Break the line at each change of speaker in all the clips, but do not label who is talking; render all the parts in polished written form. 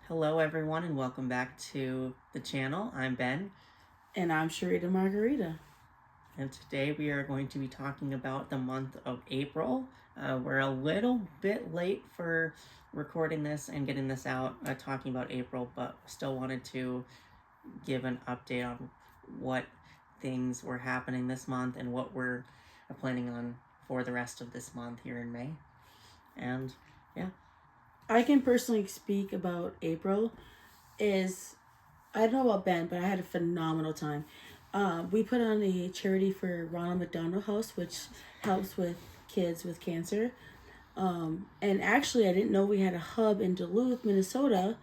Hello, everyone, and welcome back to the channel. I'm Ben,
And I'm Sharita Margarita.
and today we are going to be talking about the month of April. We're a little bit late for recording this and getting this out, talking about April, but still wanted to give an update on what things were happening this month and what we're planning on for the rest of this month here in May. And yeah.
I can personally speak about April. I don't know about Ben, but I had a phenomenal time. We put on a charity for Ronald McDonald House, which helps with kids with cancer. And actually, I didn't know we had a hub in Duluth, Minnesota.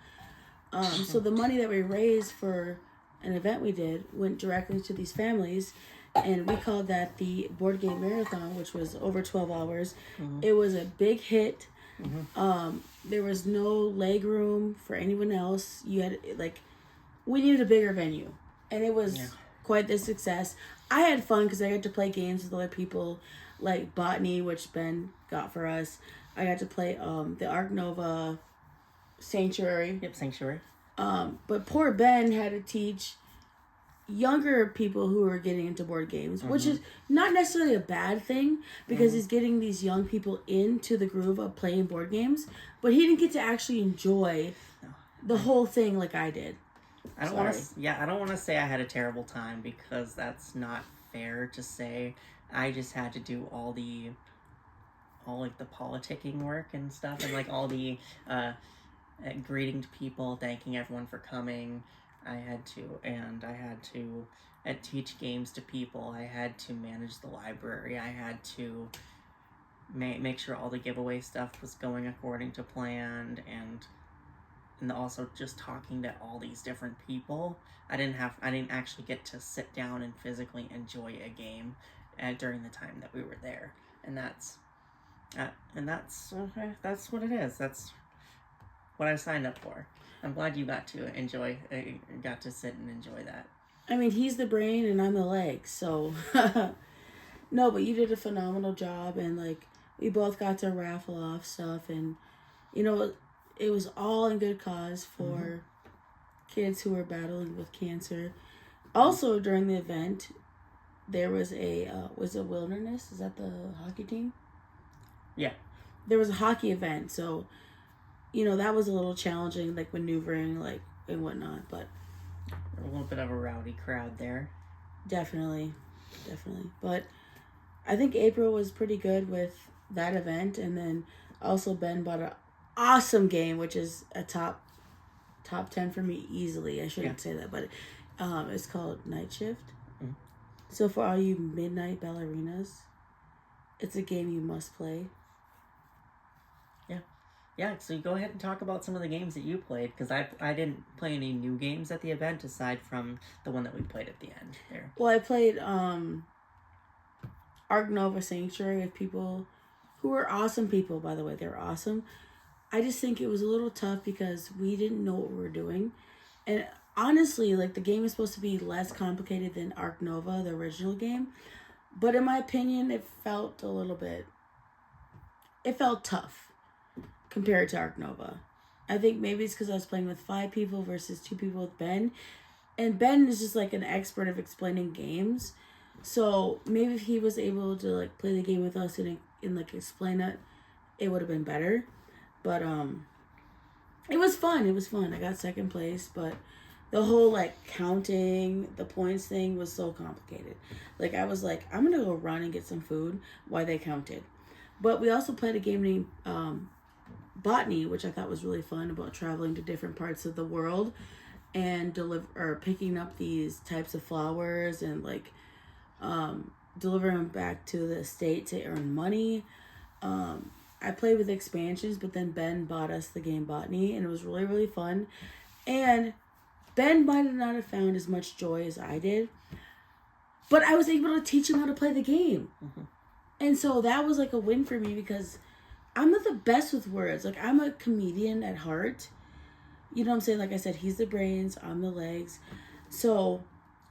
So the money that we raised for an event we did went directly to these families. And we called that the board game marathon, which was over 12 hours. Mm-hmm. It was a big hit. Mm-hmm. There was no leg room for anyone else. We needed a bigger venue, and it was quite the success. I had fun because I got to play games with other people, like Botany, which Ben got for us. I got to play the Ark Nova Sanctuary.
Yep, Sanctuary.
But poor Ben had to teach younger people who are getting into board games, which is not necessarily a bad thing because he's getting these young people into the groove of playing board games, but he didn't get to actually enjoy the whole thing like I did.
I don't want to say I had a terrible time because that's not fair to say. I just had to do all the politicking work and stuff, and all the greeting to people, thanking everyone for coming. I had to teach games to people. I had to manage the library. I had to make sure all the giveaway stuff was going according to plan, and also just talking to all these different people. I didn't actually get to sit down and physically enjoy a game during the time that we were there, and that's what it is. That's what I signed up for. I'm glad you got to sit and enjoy that.
I mean, he's the brain and I'm the legs, so no, but you did a phenomenal job, and we both got to raffle off stuff, and it was all in good cause for kids who were battling with cancer. Also, during the event, there was was it Wilderness? Is that the hockey team?
Yeah.
There was a hockey event, so that was a little challenging, maneuvering, and whatnot, but
a little bit of a rowdy crowd there.
Definitely. But I think April was pretty good with that event, and then also Ben bought an awesome game, which is a top 10 for me easily. I shouldn't say that, but it's called Night Shift. Mm-hmm. So for all you midnight ballerinas, it's a game you must play.
Yeah, so you go ahead and talk about some of the games that you played, because I didn't play any new games at the event aside from the one that we played at the end there.
Well, I played Ark Nova Sanctuary with people who were awesome people, by the way. They were awesome. I just think it was a little tough because we didn't know what we were doing. And honestly, the game is supposed to be less complicated than Ark Nova, the original game. But in my opinion, it felt tough compared to Ark Nova. I think maybe it's because I was playing with 5 people versus 2 people with Ben. And Ben is just an expert of explaining games. So maybe if he was able to play the game with us and explain it, it would have been better. But it was fun. I got second place, but the whole counting the points thing was so complicated. I was I'm gonna go run and get some food while they counted. But we also played a game named Botany, which I thought was really fun, about traveling to different parts of the world and picking up these types of flowers and delivering them back to the estate to earn money. I played with expansions, but then Ben bought us the game Botany, and it was really, really fun. And Ben might not have found as much joy as I did, but I was able to teach him how to play the game. Mm-hmm. And so that was a win for me because I'm not the best with words. I'm a comedian at heart. You know what I'm saying? Like I said, he's the brains, I'm the legs. So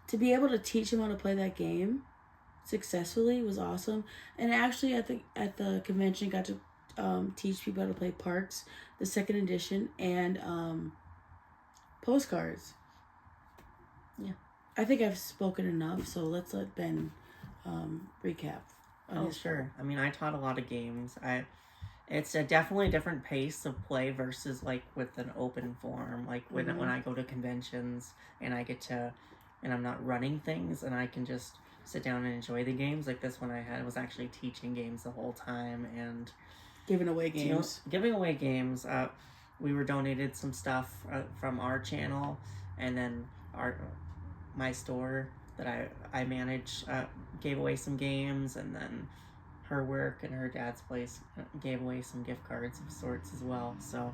to be able to teach him how to play that game successfully was awesome. And actually at the convention got to teach people how to play Parks, the second edition, and postcards.
Yeah.
I think I've spoken enough, so let's let Ben recap.
Oh, sure. I mean, I taught a lot of games. It's a definitely different pace of play versus like with an open form. Like when I go to conventions and I get to, and I'm not running things and I can just sit down and enjoy the games. Like this one I had was actually teaching games the whole time and
giving away games.
Giving away games. We were donated some stuff from our channel, and then my store that I manage gave away some games, and then her work and her dad's place gave away some gift cards of sorts as well. So,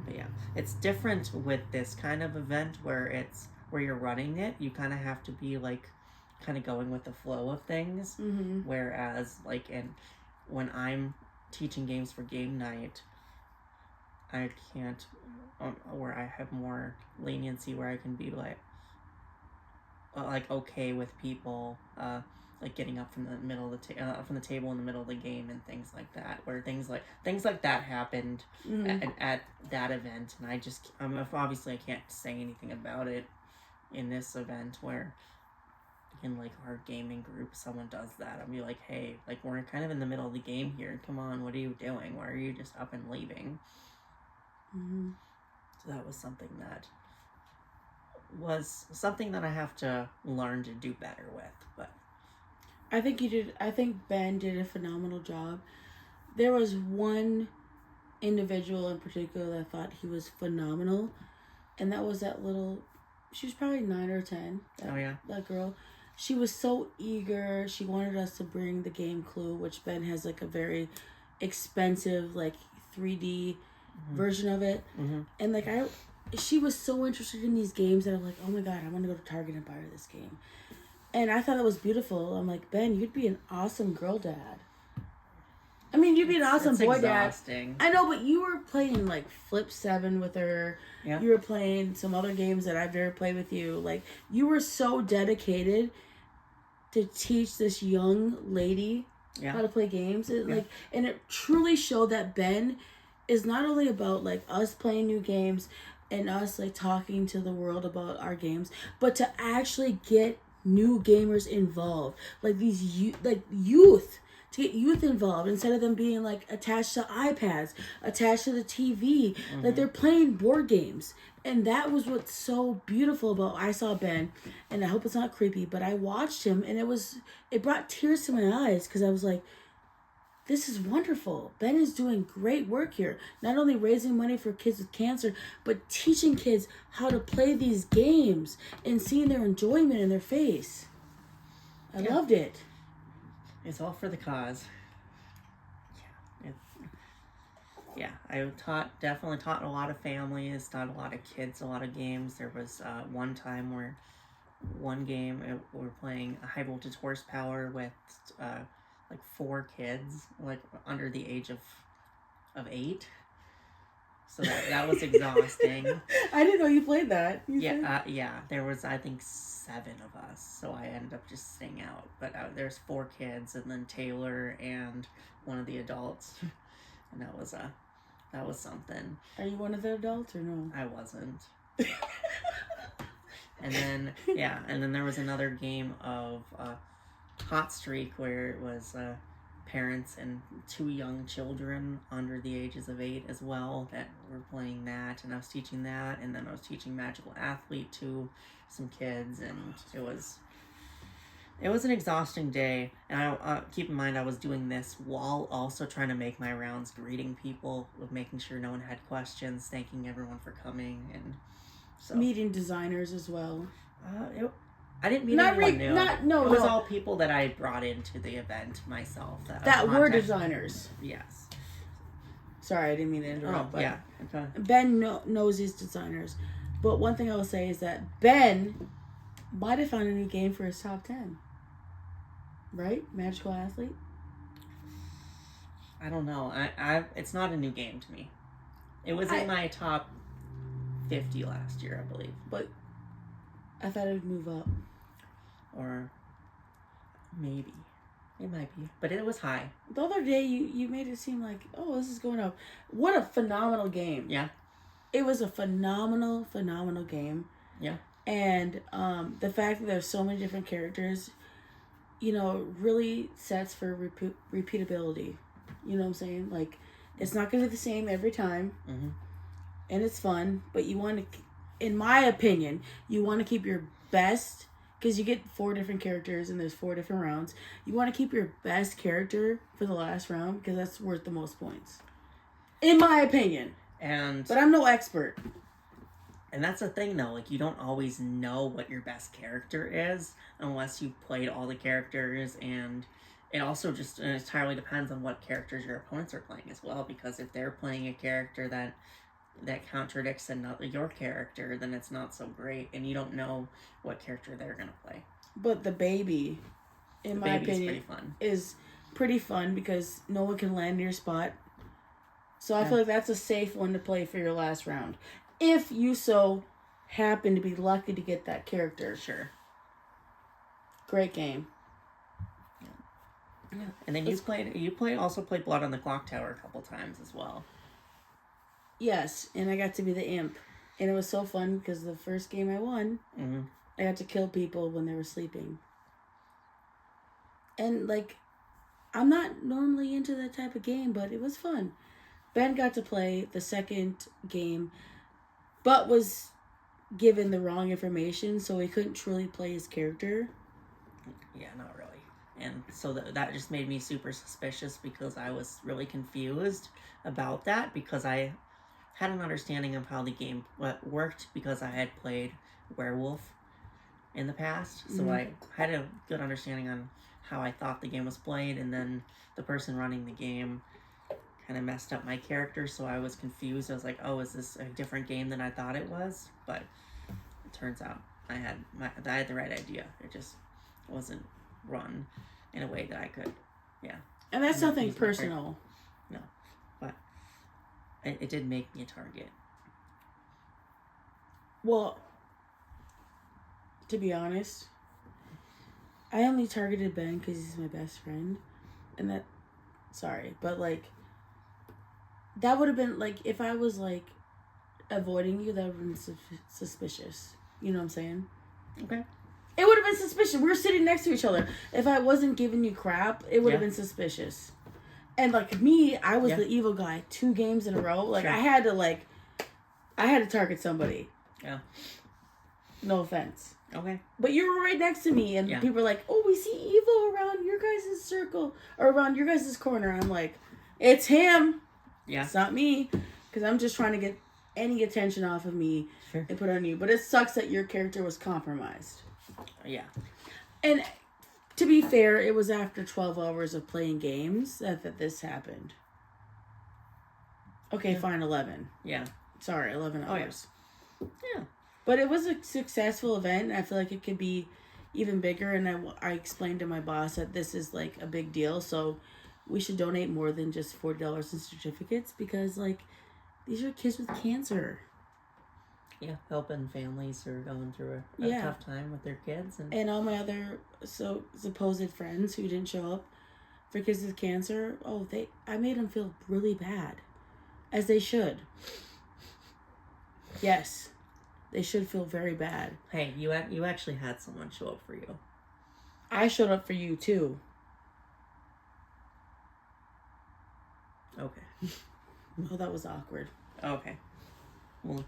but yeah, it's different with this kind of event where you're running it. You kind of have to be like, kind of going with the flow of things. Whereas like, when I'm teaching games for game night, I can't, where I have more leniency, where I can be like okay with people like getting up from the middle of from the table in the middle of the game and things like that, where things like that happened at that event, and obviously I can't say anything about it in this event, where in like our gaming group someone does that, I'll be like, hey, like we're kind of in the middle of the game here, come on, what are you doing, why are you just up and leaving? So that was something that I have to learn to do better with. But
I think Ben did a phenomenal job. There was one individual in particular that I thought he was phenomenal, and that was that little, she was probably 9 or 10. That girl. She was so eager. She wanted us to bring the game Clue, which Ben has like a very expensive like 3D version of it. And like she was so interested in these games that I'm like, oh my god, I want to go to Target and buy her this game. And I thought it was beautiful. I'm like, Ben, you'd be an awesome girl dad. I mean, you'd be an awesome boy
exhausting.
dad. I know, but you were playing like Flip 7 with her.
Yeah.
You were playing some other games that I've never played with you. Like, you were so dedicated to teach this young lady how to play games. And it truly showed that Ben is not only about like us playing new games and us like talking to the world about our games, but to actually get new gamers involved, like these youth, to get youth involved instead of them being like attached to iPads, attached to the TV. Like they're playing board games. And that was what's so beautiful about, I saw Ben, and I hope it's not creepy, but I watched him and it brought tears to my eyes, because I was like, this is wonderful. Ben is doing great work here. Not only raising money for kids with cancer, but teaching kids how to play these games and seeing their enjoyment in their face. I loved it.
It's all for the cause. I definitely taught a lot of families, taught a lot of kids a lot of games. There was one time where one game we were playing a high voltage horsepower with like 4 kids, like under the age of 8. So that was exhausting.
I didn't know you played that.
There was, I think, 7 of us, so I ended up just staying out. But there's 4 kids, and then Taylor and one of the adults, and that was something.
Are you one of the adults or no?
I wasn't. And then there was another game of Hot Streak, where it was parents and 2 young children under the ages of 8 as well that were playing that, and I was teaching that, and then I was teaching Magical Athlete to some kids, and it was an exhausting day. And I keep in mind I was doing this while also trying to make my rounds, greeting people, with making sure no one had questions, thanking everyone for coming, and so
meeting designers as well.
I didn't meet anyone new. It was all people that I brought into the event myself.
That were designers.
Yes.
Sorry, I didn't mean to interrupt.
Okay.
Ben knows his designers. But one thing I will say is that Ben might have found a new game for his top 10. Right? Magical Athlete?
I don't know. It's not a new game to me. It was in my top 50 last year, I believe.
But I thought it would move up.
Or maybe. It might be. But it was high.
The other day, you made it seem like, oh, this is going up. What a phenomenal game.
Yeah.
it was a phenomenal game.
Yeah.
And the fact that there's so many different characters, really sets for repeatability. You know what I'm saying? Like, it's not going to be the same every time.
Mm-hmm.
And it's fun, but you want to, in my opinion, you want to keep your best, because you get 4 different characters and there's 4 different rounds. You want to keep your best character for the last round, because that's worth the most points. In my opinion. But I'm no expert.
And that's the thing, though. Like, you don't always know what your best character is unless you've played all the characters, and it also just entirely depends on what characters your opponents are playing as well, because if they're playing a character that contradicts your character, then it's not so great, and you don't know what character they're going to play.
But the baby, in my opinion, is pretty fun because no one can land in your spot. So I feel like that's a safe one to play for your last round. If you so happen to be lucky to get that character.
Sure.
Great game.
Yeah. And then you also played Blood on the Clock Tower a couple times as well.
Yes, and I got to be the imp. And it was so fun because the first game I won, I got to kill people when they were sleeping. And, like, I'm not normally into that type of game, but it was fun. Ben got to play the second game, but was given the wrong information, so he couldn't truly play his character.
Yeah, not really. And so that just made me super suspicious because I was really confused about that, because I had an understanding of how the game worked because I had played Werewolf in the past. So I had a good understanding on how I thought the game was played, and then the person running the game kind of messed up my character, so I was confused. I was like, oh, is this a different game than I thought it was? But it turns out I had the right idea. It just wasn't run in a way that I could,
And that's nothing personal.
No, but it did make me a target.
Well, to be honest, I only targeted Ben because he's my best friend. And but, like, that would have been, like, if I was, like, avoiding you, that would have been suspicious. You know what I'm saying?
Okay.
It would have been suspicious. We were sitting next to each other. If I wasn't giving you crap, it would have been suspicious. And, like, me, I was the evil guy 2 games in a row. Like, sure. I had to target somebody.
Yeah.
No offense.
Okay.
But you were right next to me, and people were like, oh, we see evil around your guys' circle, or around your guys' corner. I'm like, it's him.
Yeah.
It's not me. Because I'm just trying to get any attention off of me and put it on you. But it sucks that your character was compromised.
Yeah.
And to be fair, it was after 12 hours of playing games that this happened. Okay, fine, 11.
Yeah.
Sorry, 11 hours.
Yeah.
But it was a successful event, and I feel like it could be even bigger. And I explained to my boss that this is, like, a big deal, so we should donate more than just $40 in certificates, because, like, these are kids with cancer.
Yeah, helping families who are going through a tough time with their kids.
And all my other supposed friends who didn't show up for kids with cancer, I made them feel really bad. As they should. Yes. They should feel very bad.
Hey, you actually had someone show up for you.
I showed up for you, too.
Okay.
Oh, that was awkward.
Okay. Well...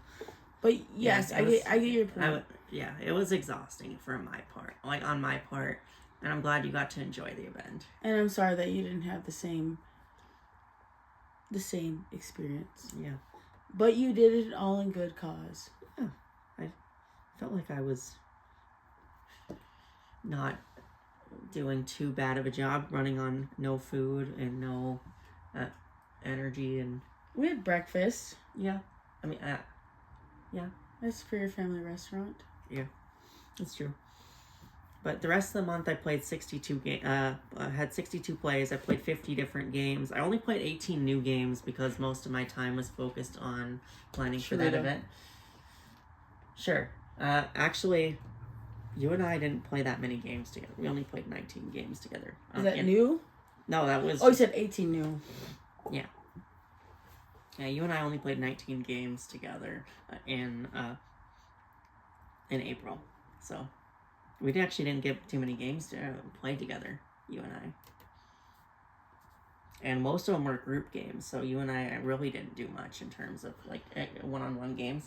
But yes, I get your point.
It was exhausting for my part, like on my part, and I'm glad you got to enjoy the event.
And I'm sorry that you didn't have the same experience.
Yeah.
But you did it all in good cause.
Yeah. I felt like I was not doing too bad of a job running on no food and no energy, and
we had breakfast.
Yeah. I mean, yeah.
That's for your family restaurant.
Yeah, that's true. But the rest of the month, I played 62 had 62 plays. I played 50 different games. I only played 18 new games because most of my time was focused on planning for that event. Sure. Actually, you and I didn't play that many games together. We only played 19 games together.
Is that new?
No, that was...
Oh, you said 18 new.
Yeah. Yeah, you and I only played 19 games together in April, so we actually didn't get too many games to play together, you and I. And most of them were group games, so you and I really didn't do much in terms of like one-on-one games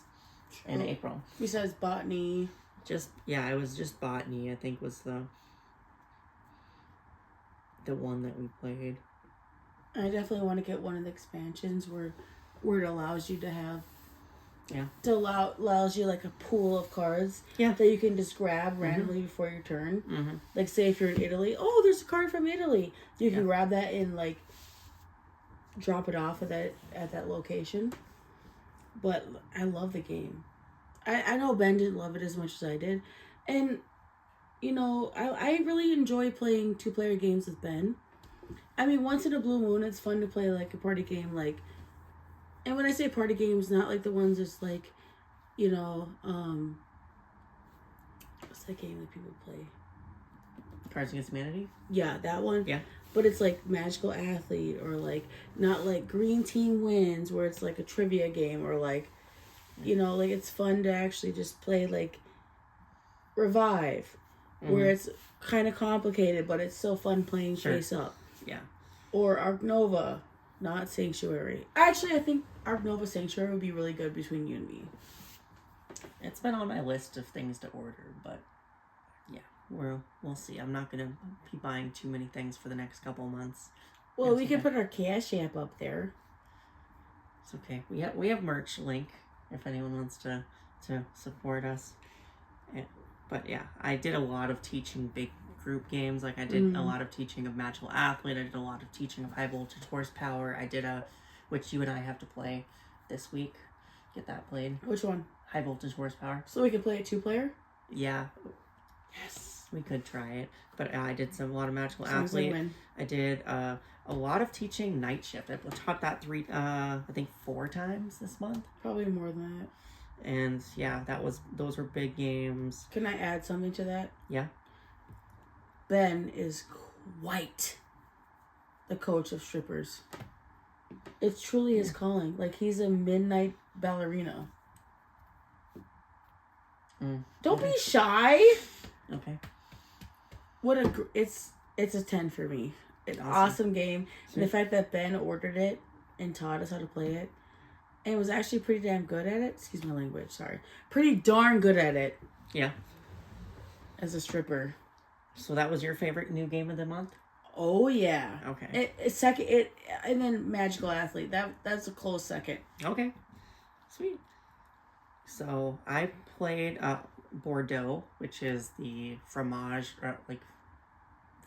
in April.
Besides botany.
It was just botany. I think was the one that we played.
I definitely want to get one of the expansions where it allows you to have.
Yeah.
Allows you like a pool of cards.
Yeah.
That you can just grab randomly before your turn.
Mm-hmm.
Like say if you're in Italy, oh, there's a card from Italy. You can grab that and like drop it off at that location. But I love the game. I know Ben didn't love it as much as I did. And, you know, I really enjoy playing 2-player games with Ben. I mean, once in a blue moon, it's fun to play, like, a party game, like... And when I say party games, not like the ones that's, like, you know, what's that game that people play?
Cards Against Humanity?
Yeah, that one.
Yeah.
But it's, like, Magical Athlete, or, like, not, like, Green Team Wins, where it's, like, a trivia game, or, like... You know, like, it's fun to actually just play, like, Revive, where it's kind of complicated, but it's so fun playing face up.
Yeah.
Or Ark Nova, not Sanctuary. Actually, I think Ark Nova Sanctuary would be really good between you and me.
It's been on my list of things to order, but yeah, we'll see. I'm not going to be buying too many things for the next couple months.
Well, we can put our Cash App up there.
It's okay. We have merch link if anyone wants to support us. But yeah, I did a lot of teaching big group games. Like I did a lot of teaching of Magical Athlete. I did a lot of teaching of High Voltage Horsepower. I did which you and I have to play this week. Get that played.
Which one?
High Voltage Horsepower.
So we can play a 2-player?
Yeah.
Yes.
We could try it. But I did a lot of Magical
Sounds
Athlete.
like
I did a lot of teaching Night Shift. I taught that 4 times this month.
Probably more than that.
And yeah, those were big games.
Can I add something to that?
Yeah.
Ben is quite the coach of strippers. It's truly his calling. Like he's a midnight ballerina. Don't be shy.
Okay.
It's a 10 for me. An awesome game. Sweet. And the fact that Ben ordered it and taught us how to play it. And was actually pretty damn good at it. Excuse my language, sorry. Pretty darn good at it.
Yeah.
As a stripper.
So that was your favorite new game of the month?
Oh yeah.
Okay.
And then Magical Athlete. That's a close second.
Okay. Sweet. So I played Bordeaux, which is the fromage, like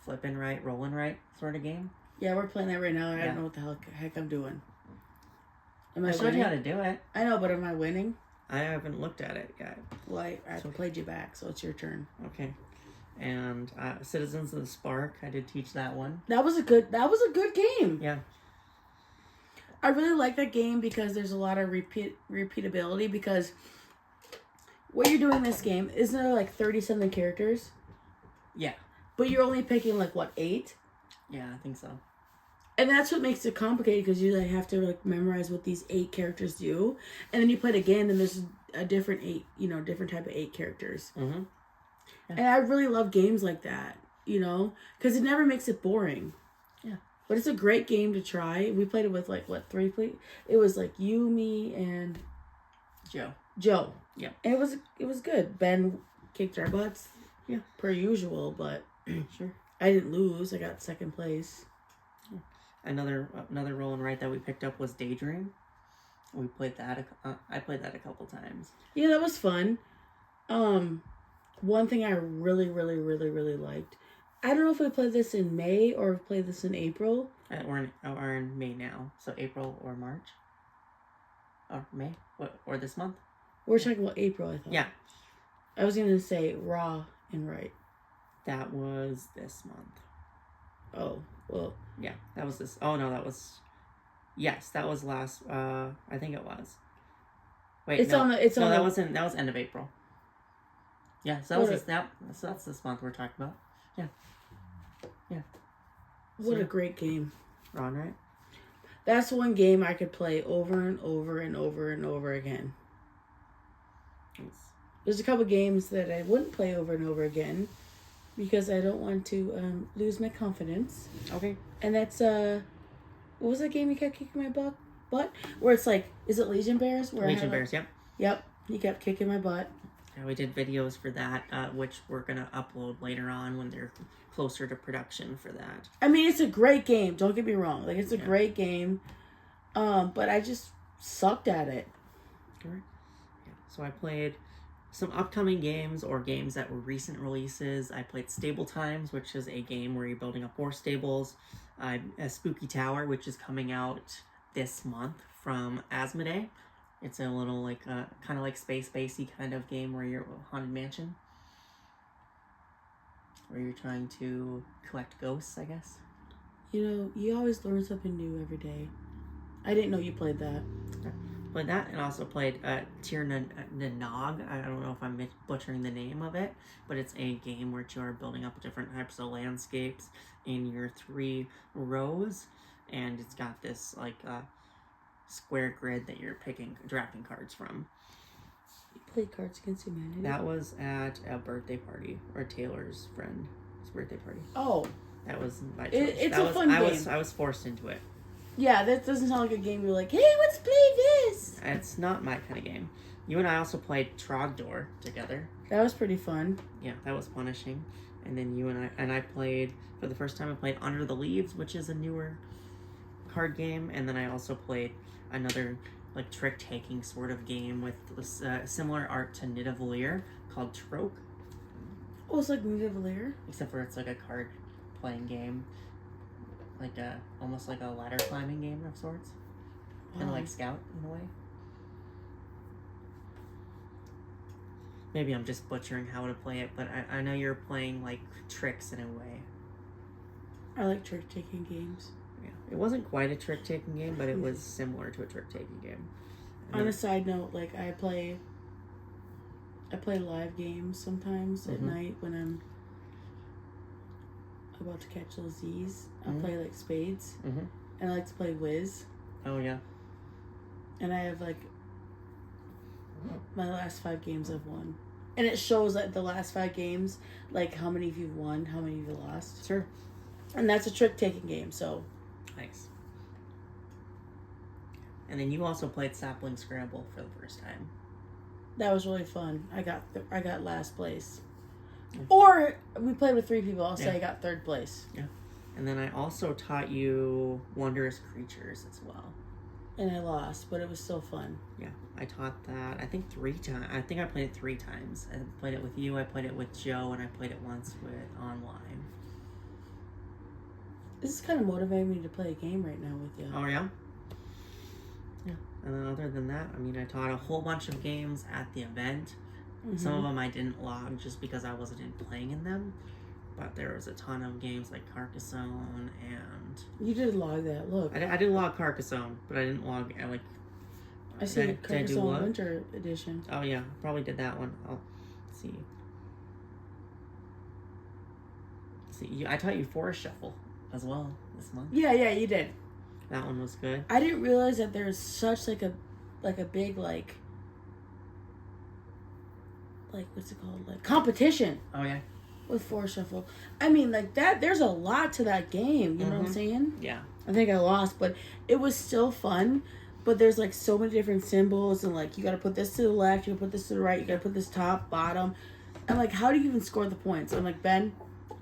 flipping right, rolling right sort of game.
Yeah, we're playing that right now. I don't know what the heck I'm doing. Am I
showed
winning?
you how to do it.
I know, but am I winning?
I haven't looked at it yet.
Well, I played you back, so it's your turn.
Okay. And Citizens of the Spark, I did teach that one.
That was a good game.
Yeah.
I really like that game because there's a lot of repeatability because what you're doing in this game, isn't there like 30-something characters?
Yeah.
But you're only picking like, what, 8?
Yeah, I think so.
And that's what makes it complicated because you like have to like memorize what these 8 characters do. And then you play it again and there's a different different type of 8 characters. Mm-hmm. Yeah. And I really love games like that, because it never makes it boring.
Yeah.
But it's a great game to try. We played it with, 3 players? It was, you, me, and... Joe.
Yeah.
And it was good. Ben kicked our butts.
Yeah.
Per usual, but...
Sure.
I didn't lose. I got 2nd place.
Yeah. Another roll and write that we picked up was Daydream. We played that. I played that a couple times.
Yeah, that was fun. One thing I really, really, really, really liked. I don't know if we played this in May or played this in April.
We're in May now, so April or March, or May, or this month.
We're talking about April, I thought.
Yeah.
I was gonna say Raw and Right.
That was this month.
Oh well.
Yeah, that was this. Oh no, that was. Yes, that was last. I think it was. Wait,
that
was end of April. Yeah, so that was this. So that's this month we're talking about. Yeah. Yeah.
What a great game.
Ron, right?
That's one game I could play over and over and over and over again. There's a couple games that I wouldn't play over and over again because I don't want to lose my confidence.
Okay.
And that's what was that game you kept kicking my butt? Where it's like, is it Legion Bears? Where
Legion Bears, yep.
Yep, you kept kicking my butt.
Yeah, we did videos for that, which we're gonna upload later on when they're closer to production for that.
I mean, it's a great game. Don't get me wrong. Like, it's a great game. But I just sucked at it.
Correct. Yeah. So I played some upcoming games or games that were recent releases. I played Stable Times, which is a game where you're building up war stables. A Spooky Tower, which is coming out this month from Asmodee. It's a little like kind of like space-basy kind of game where you're a haunted mansion, where you're trying to collect ghosts, I guess.
You know, you always learn something new every day. I didn't know you played that.
Played that, and also played Tir Nanog. I don't know if I'm butchering the name of it, but it's a game where you are building up different types of landscapes in your 3 rows, and it's got this like square grid that you're drafting cards from.
You played Cards Against Humanity?
That was at a birthday party, or Taylor's friend's birthday party.
Oh.
That was my choice.
It's a fun game.
I was forced into it.
Yeah, that doesn't sound like a game you're like, hey, let's play this.
It's not my kind of game. You and I also played Trogdor together.
That was pretty fun.
Yeah, that was punishing. And then you and I played, for the first time I played Under the Leaves, which is a newer card game. And then I also played another like trick-taking sort of game with similar art to Nidavellir called Troke.
Oh, it's like Nidavellir?
Except for it's like a card playing game. Like almost like a ladder climbing game of sorts. Kind of like Scout in a way. Maybe I'm just butchering how to play it, but I know you're playing like tricks in a way.
I like trick-taking games.
Yeah, it wasn't quite a trick-taking game, but it was similar to a trick-taking game.
On a side note, like I play live games sometimes at night when I'm about to catch those Z's. I play like spades, and I like to play Whiz.
Oh yeah.
And I have like my last 5 games I've won, and it shows that the last 5 games, like how many of you won, how many of you lost.
Sure.
And that's a trick-taking game, so.
Nice. And then you also played Sapling Scramble for the first time.
That was really fun. I got last place. Or we played with 3 people. I'll say I got 3rd place.
Yeah. And then I also taught you Wondrous Creatures as well.
And I lost, but it was still fun.
Yeah, I taught that, I think 3 times. I think I played it 3 times. I played it with you, I played it with Joe, and I played it once with online.
This is kind of motivating me to play a game right now with you.
Oh, yeah? Yeah. And then other than that, I mean, I taught a whole bunch of games at the event. Some of them I didn't log just because I wasn't playing in them. But there was a ton of games like Carcassonne and...
You did log that, look.
I did log Carcassonne, but I didn't log, like...
I see Carcassonne Winter Edition.
Oh, yeah. Probably did that one. I'll see. I taught you Forest Shuffle as well this month.
Yeah, you did.
That one was good.
I didn't realize that there's such like a big like what's it called, like competition.
Oh yeah.
With Forest Shuffle. I mean, like that. There's a lot to that game. You know what I'm saying?
Yeah.
I think I lost, but it was still fun. But there's like so many different symbols, and like you got to put this to the left, you got to put this to the right, you got to put this top, bottom. I'm like, how do you even score the points? I'm like, Ben,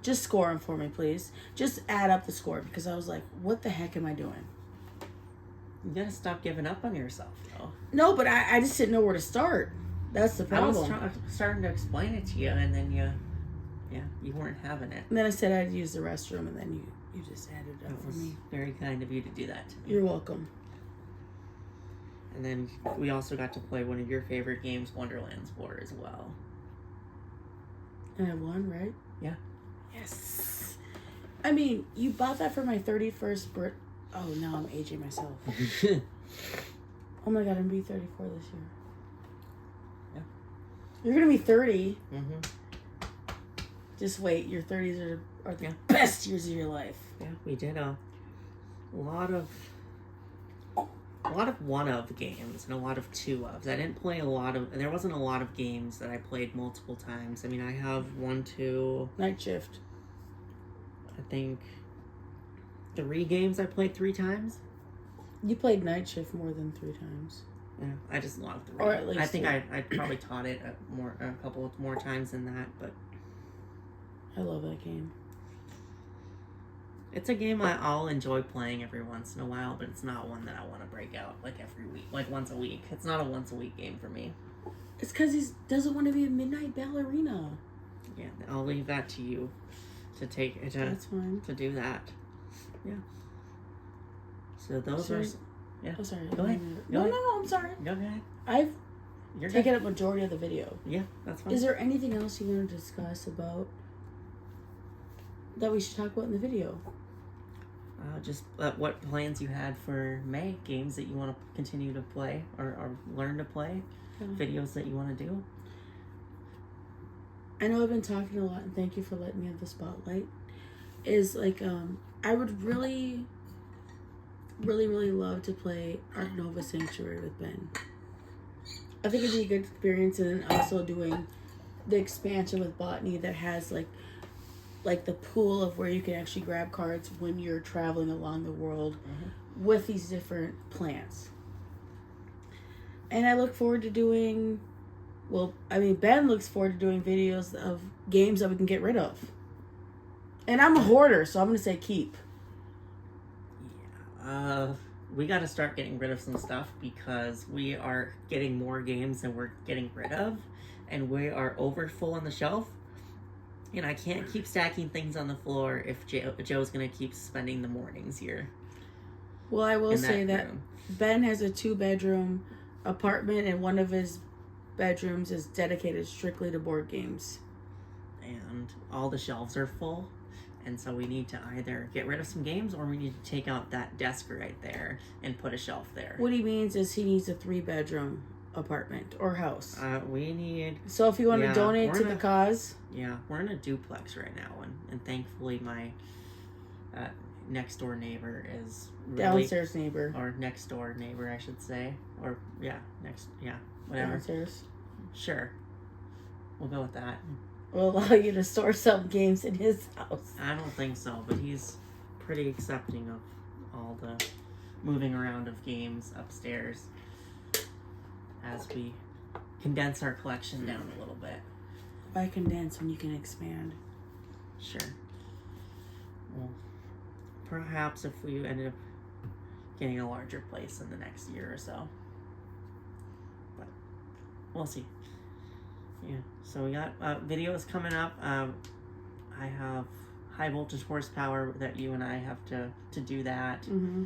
just score them for me, please. Just add up the score, because I was like, what the heck am I doing?
You gotta stop giving up on yourself, though.
No, but I just didn't know where to start. That's the problem.
I was starting to explain it to you, and then you weren't having it.
And then I said I'd use the restroom, and then you just added it up for me.
Very kind of you to do that to me.
You're welcome.
And then we also got to play one of your favorite games, Wonderland's War, as well.
And I won, right?
Yeah.
Yes. I mean, you bought that for my 31st birthday. Oh, now I'm aging myself. Oh my god, I'm going to be 34 this year.
Yeah.
You're going to be 30.
Mm-hmm.
Just wait. Your 30s are the best years of your life.
Yeah, we did a lot of a lot of one-of games and a lot of two-ofs. I didn't play a lot of... There wasn't a lot of games that I played multiple times. I mean, I have
Night Shift.
I think 3 games I played 3 times.
You played Night Shift more than 3 times.
Yeah, I just love 3.
Or at least
I think
3.
I probably taught it a couple of more times than that, but
I love that game.
it's a game I'll enjoy playing every once in a while, but it's not one that I want to break out like every week, like once a week. It's not a once a week game for me.
It's because he doesn't want to be a midnight ballerina.
Yeah, I'll leave that to you to take it
That's fine.
to do that. Yeah. So those
So-
are. Yeah.
Oh, sorry.
Go ahead.
No,
Go
no, no, I'm sorry.
Go ahead.
I've
You're
taken
good.
up majority of the video.
Yeah, that's fine.
Is there anything else you want to discuss about that we should talk about in the video?
Just what plans you had for May, games that you want to continue to play or learn to play, videos that you want to do.
I know I've been talking a lot, and thank you for letting me have the spotlight. Is like, I would really, really, really love to play Ark Nova Sanctuary with Ben. I think it'd be a good experience, and then also doing the expansion with Botany that has like the pool of where you can actually grab cards when you're traveling along the world with these different plants. And I look forward to doing, Ben looks forward to doing videos of games that we can get rid of. And I'm a hoarder, so I'm going to say keep.
Yeah. We got to start getting rid of some stuff because we are getting more games than we're getting rid of, and we are over full on the shelf. And I can't keep stacking things on the floor if Joe's going to keep spending the mornings here.
Well, I will say that
room.
Ben has a 2-bedroom apartment, and one of his bedrooms is dedicated strictly to board games.
And all the shelves are full. And so we need to either get rid of some games or we need to take out that desk right there and put a shelf there.
What he means is he needs a 3-bedroom apartment or house.
We need...
So if you want to donate to the cause...
Yeah, we're in a duplex right now. And thankfully my next door neighbor is really...
Downstairs neighbor.
Or next door neighbor, I should say. Or, whatever.
Downstairs.
Sure. We'll go with that.
Will allow you to store some games in his house.
I don't think so, but he's pretty accepting of all the moving around of games upstairs as we condense our collection down a little bit.
Why condense when you can expand?
Sure. Well, perhaps if we ended up getting a larger place in the next year or so. But we'll see. Yeah, so we got videos coming up. I have high voltage horsepower that you and I have to do that.
Mm-hmm.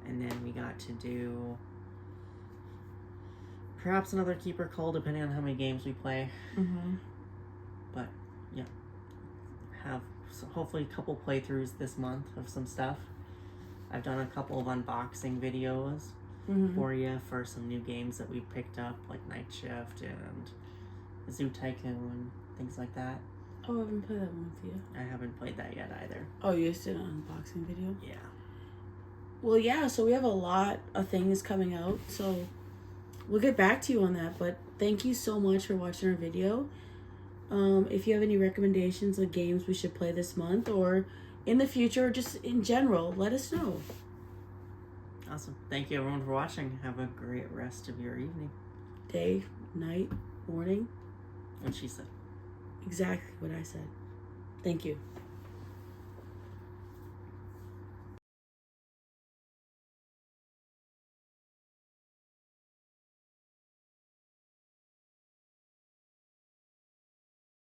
And then we got to do perhaps another Keeper Cull depending on how many games we play.
Mm-hmm.
But yeah, hopefully a couple playthroughs this month of some stuff. I've done a couple of unboxing videos for you for some new games that we picked up, like Night Shift and Zoo Tycoon, things like that.
Oh, I haven't played that one with you.
I haven't played that yet either.
Oh, you just did an unboxing video?
Yeah.
Well, yeah, so we have a lot of things coming out, so we'll get back to you on that, but thank you so much for watching our video. If you have any recommendations of games we should play this month or in the future, or just in general, let us know.
Awesome. Thank you everyone for watching. Have a great rest of your evening.
Day, night, morning.
What she said.
Exactly what I said. Thank you.